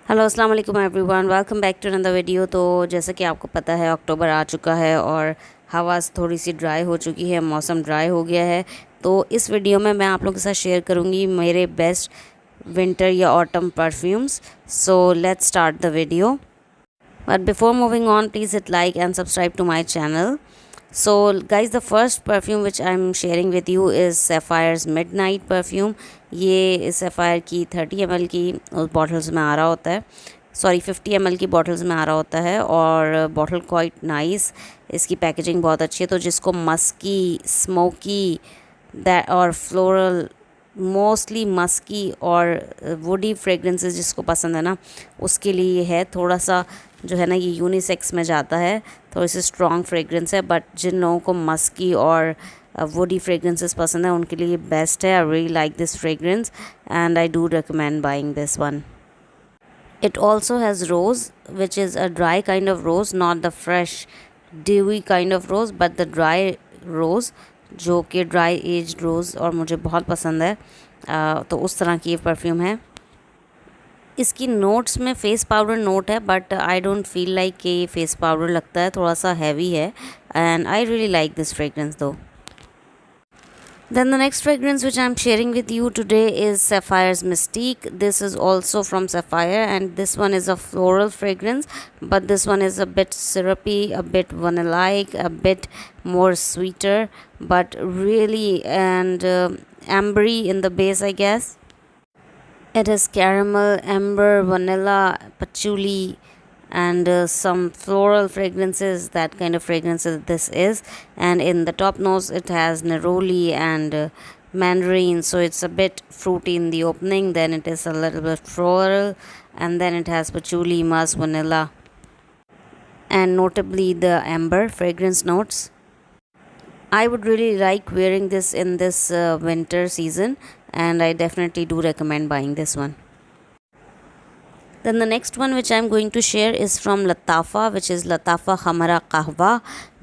Hello अस्सलाम वालेकुम everyone, welcome back to another video. तो जैसा कि आपको पता है अक्टूबर आ चुका है और हवा थोड़ी सी ड्राई हो चुकी है, मौसम ड्राई हो गया है। तो इस वीडियो में मैं आप लोगों के साथ शेयर करूंगी मेरे बेस्ट विंटर या autumn perfumes. So let's start the video, but before moving on please hit like and subscribe to my channel. So guys, the first perfume which I'm sharing with you is Sapphire's Midnight perfume। ये Sapphire की 30 ml की bottles में आ रहा होता है, sorry 50 ml की bottles में आ रहा होता है और बॉटल क्वाइट नाइस, इसकी पैकेजिंग बहुत अच्छी है। तो जिसको मस्की, स्मोकी दैट और फ्लोरल, मोस्टली मस्की और वुडी फ्रेगरेंसेस जिसको पसंद है ना, उसके लिए है। थोड़ा सा जो है ना ये यूनिसेक्स में जाता है, थोड़ी सी स्ट्रॉन्ग फ्रेगरेंस है, बट जिन लोगों को मस्की और वुडी फ्रेगरेंसेस पसंद है उनके लिए बेस्ट है। I really like this fragrance and I do recommend buying this one. It also has rose, which is a dry kind of rose, not the fresh dewy kind of rose, but the dry rose, जो कि dry aged रोज़ और मुझे बहुत पसंद है। तो उस तरह की ये परफ्यूम है। इसकी नोट्स में फ़ेस पाउडर नोट है, but I don't feel like कि ये फ़ेस पाउडर लगता है, थोड़ा सा हैवी है and I really like this fragrance दो। Then the next fragrance which I'm sharing with you today is Sapphire's Mystique. This is also from Sapphire and this one is a floral fragrance, but this one is a bit syrupy, a bit vanilla-like, a bit more sweeter, but really and ambery in the base, I guess. It is caramel, amber, vanilla, patchouli, and some floral fragrances. That kind of fragrances this is. And in the top nose it has neroli and mandarin, so it's a bit fruity in the opening, then it is a little bit floral, and then it has patchouli, musk, vanilla, and notably the amber fragrance notes. I would really like wearing this in this winter season, and I definitely do recommend buying this one. Then the next one which I am going to share is from Latafa, which is Latafa Khamra Kahwa।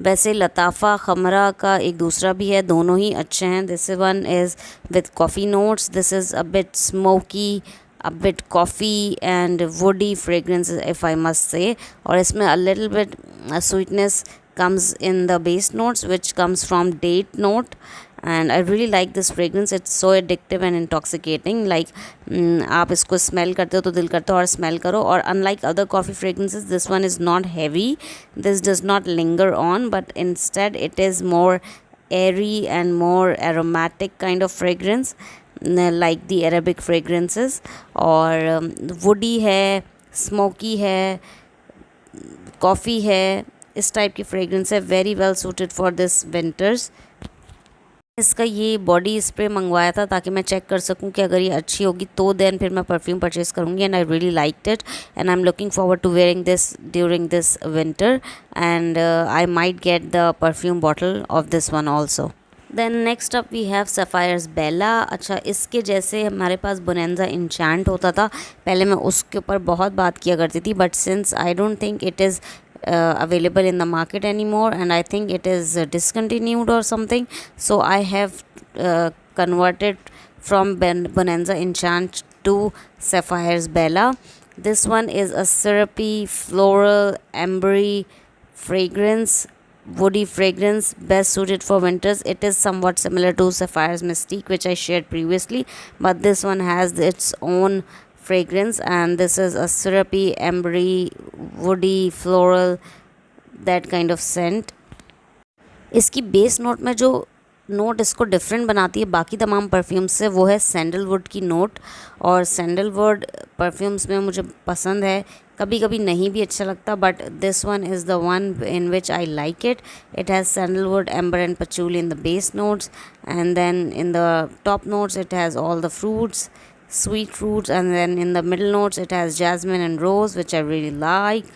वैसे लताफ़ा खमरा का एक दूसरा भी है, दोनों ही अच्छे हैं। This one is with coffee notes. This is a bit smoky, a bit coffee and woody fragrance, if I must say। और इसमें a little bit sweetness comes in the base notes, which comes from date note, and I really like this fragrance. It's so addictive and intoxicating, like आप इसको smell करते हो तो दिल करता है और स्मेल करो। और unlike other coffee fragrances, this one is not heavy, this does not linger on, but instead it is more airy and more aromatic kind of fragrance, like the Arabic fragrances। और woody है, smoky है, coffee है, इस type की fragrance है, very well suited for this winters. इसका ये body spray मंगवाया था ताकि मैं चेक कर सकूं कि अगर ये अच्छी होगी तो देन फिर मैं परफ्यूम परचेज़ करूँगी, and I really liked it and I am looking forward to wearing this during this winter, and I might get the perfume bottle of this one also. Then next up we have sapphires Bella. अच्छा, इसके जैसे हमारे पास bonanza इंचैंट होता था, पहले मैं उसके ऊपर बहुत बात किया करती थी, but since I don't think it is available in the market anymore, and I think it is discontinued or something, so I have converted from Bonanza Enchant to Sapphire's Bella. This one is a syrupy, floral, ambery fragrance, woody fragrance, best suited for winters. It is somewhat similar to Sapphire's Mystique, which I shared previously, but this one has its own fragrance, and this is a syrupy, ambery, woody, floral, that kind of scent। इसकी base note में जो note इसको different बनाती है बाकी तमाम perfumes से, वो है सैंडलवुड की नोट। और सैंडलवुड परफ्यूम्स में मुझे पसंद है, कभी कभी नहीं भी अच्छा लगता, but this one is the one in which I like it. It has sandalwood, amber and patchouli in the base notes, and then in the top notes it has all the fruits, sweet fruits, and then in the middle notes it has jasmine and rose, which I really like,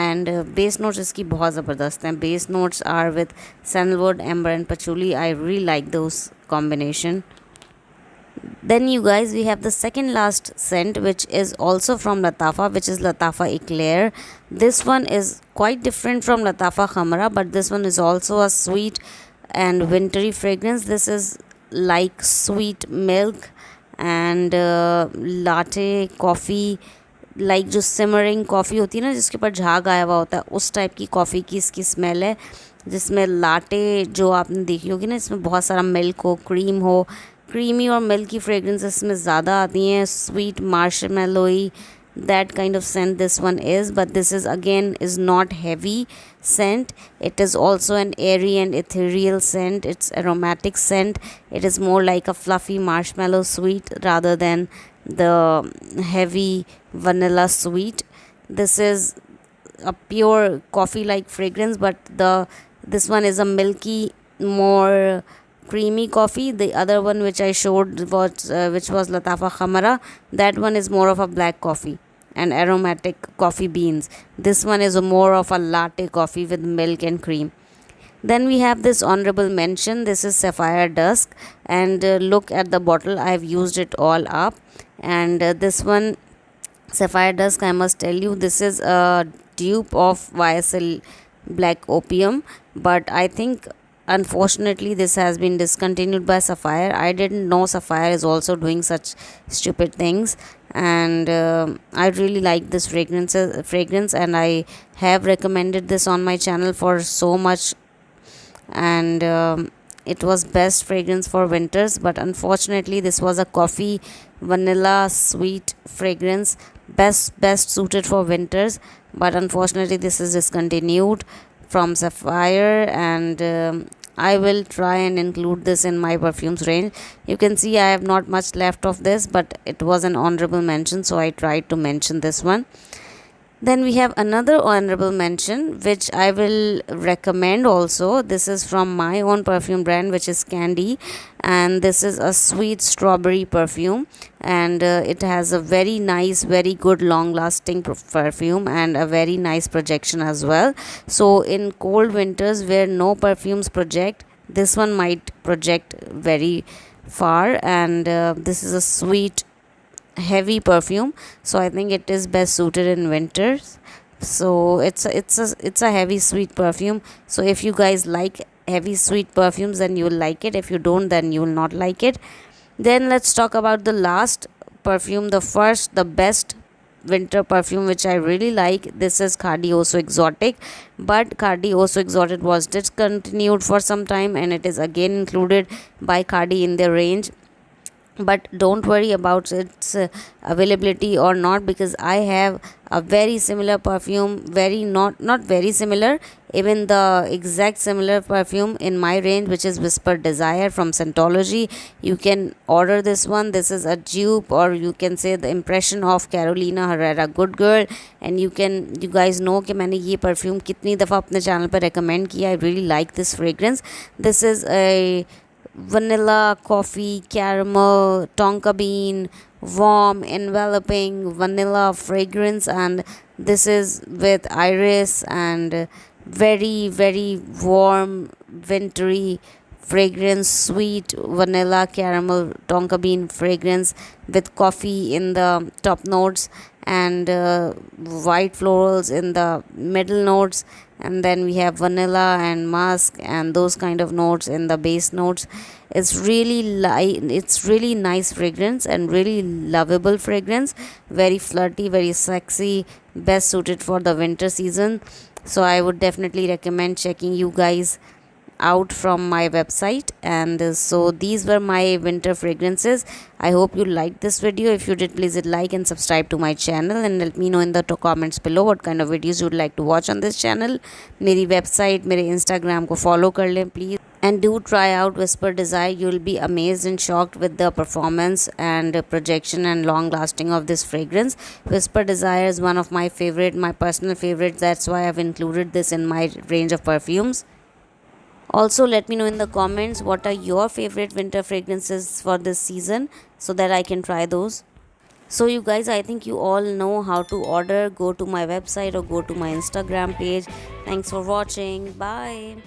and base notes इसकी बहुत ज़बरदस्त हैं। base notes are with sandalwood, amber and patchouli. I really like those combination। Then you guys, we have the second last scent, which is also from Latafa, which is Latafa Eclair। This one is quite different from Latafa Khamra, but this one is also a sweet and wintry fragrance. This is like sweet milk and latte coffee like जो simmering coffee होती है ना, जिसके ऊपर झाग आया हुआ होता है, उस टाइप की कॉफ़ी की इसकी स्मेल है, जिसमें लाटे जो आपने देखी होगी ना, इसमें बहुत सारा मिल्क हो, क्रीम हो, क्रीमी और मिल्क की फ्रेगरेंस इसमें ज़्यादा आती हैं, sweet मार्शमेलोई, that kind of scent this one is. But this is again is not heavy scent. It is also an airy and ethereal scent. It's aromatic scent. It is more like a fluffy marshmallow sweet rather than the heavy vanilla sweet. This is a pure coffee like fragrance, but this one is a milky, more creamy coffee. The other one which I showed was which was Latafa Khamara, that one is more of a black coffee and aromatic coffee beans. This one is more of a latte coffee with milk and cream. Then we have this honorable mention. This is Sapphire Dusk, and look at the bottle. I have used it all up, and this one Sapphire Dusk, I must tell you, this is a dupe of YSL Black Opium, but I think unfortunately this has been discontinued by Sapphire. I didn't know Sapphire is also doing such stupid things, and I really like this fragrance, and I have recommended this on my channel for so much, and it was best fragrance for winters. But unfortunately this was a coffee vanilla sweet fragrance, best suited for winters, but unfortunately this is discontinued from Sapphire, and I will try and include this in my perfumes range. You can see I have not much left of this, but it was an honorable mention, so I tried to mention this one. Then we have another honorable mention which I will recommend also. This is from my own perfume brand, which is Candy, and this is a sweet strawberry perfume, and it has a very nice, very good long lasting perfume and a very nice projection as well. So in cold winters where no perfumes project, this one might project very far, and this is a sweet heavy perfume, so I think it is best suited in winters. So it's a heavy sweet perfume, so if you guys like heavy sweet perfumes, then you will like it. If you don't, then you will not like it. Then let's talk about the last perfume, the best winter perfume which I really like. This is Khadi Oso Exotic, but Khadi Oso Exotic was discontinued for some time, and it is again included by Khadi in their range. But don't worry about its availability or not, because I have a very similar perfume, very not very similar, even the exact similar perfume in my range, which is Whispered Desire from Scentology. You can order this one. This is a dupe, or you can say the impression of Carolina Herrera Good Girl, and you guys know कि मैंने ये perfume कितनी दफ़ा अपने channel पर recommend किया. I really like this fragrance. This is a vanilla, coffee, caramel, tonka bean, warm, enveloping vanilla fragrance, and this is with iris and very warm, wintry fragrance, sweet vanilla, caramel, tonka bean fragrance with coffee in the top notes, and white florals in the middle notes, and then we have vanilla and musk and those kind of notes in the base notes. It's really it's really nice fragrance and really lovable fragrance, very flirty, very sexy, best suited for the winter season. So I would definitely recommend checking you guys out from my website. And so these were my winter fragrances. I hope you liked this video. If you did, please hit like and subscribe to my channel, and let me know in the comments below what kind of videos you would like to watch on this channel. मेरी website, मेरे Instagram को follow कर लें please, and do try out Whispered Desire. You will be amazed and shocked with the performance and projection and long lasting of this fragrance. Whispered Desire is one of my favorite, my personal favorites. That's why I've included this in my range of perfumes. Also, let me know in the comments what are your favorite winter fragrances for this season, so that I can try those. So you guys, I think you all know how to order. Go to my website or go to my Instagram page. Thanks for watching. Bye.